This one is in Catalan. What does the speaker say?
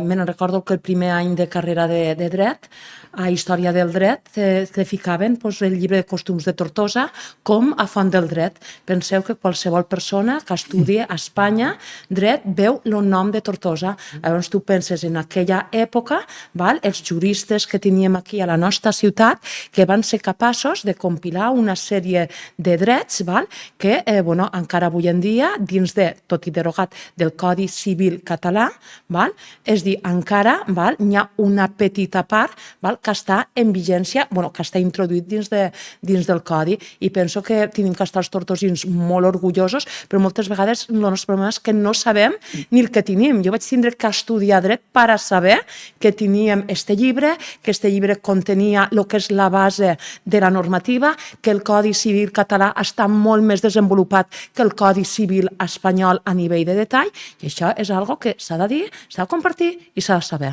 me'n recordo que el primer any de carrera de dret, a Història del Dret, que ficaven el llibre de costums de Tortosa com a font del dret. Penseu que qualsevol persona que estudia a Espanya dret veu el nom de Tortosa. Llavors tu penses en aquella època, els juristes que teníem aquí a la nostra ciutat, que van ser capaços de compilar una sèrie de drets que encara avui en dia, dins de, tot i derogat, del Codi Civil català, és a dir, encara n'hi ha una petita part que està en vigència, que està introduït dins del Codi, i penso que tenim que estar els tortosins molt orgullosos, però moltes vegades el nostre problema és que no sabem ni el que tenim. Jo vaig tindre que estudiar dret per a saber que teníem este llibre, que este llibre contenia el que és la base de la normativa, que el Codi Civil català està molt més desenvolupat que el Codi Civil espanyol a nivell de detall, i això és algo que s'ha de dir, s'ha de compartir i s'ha de saber.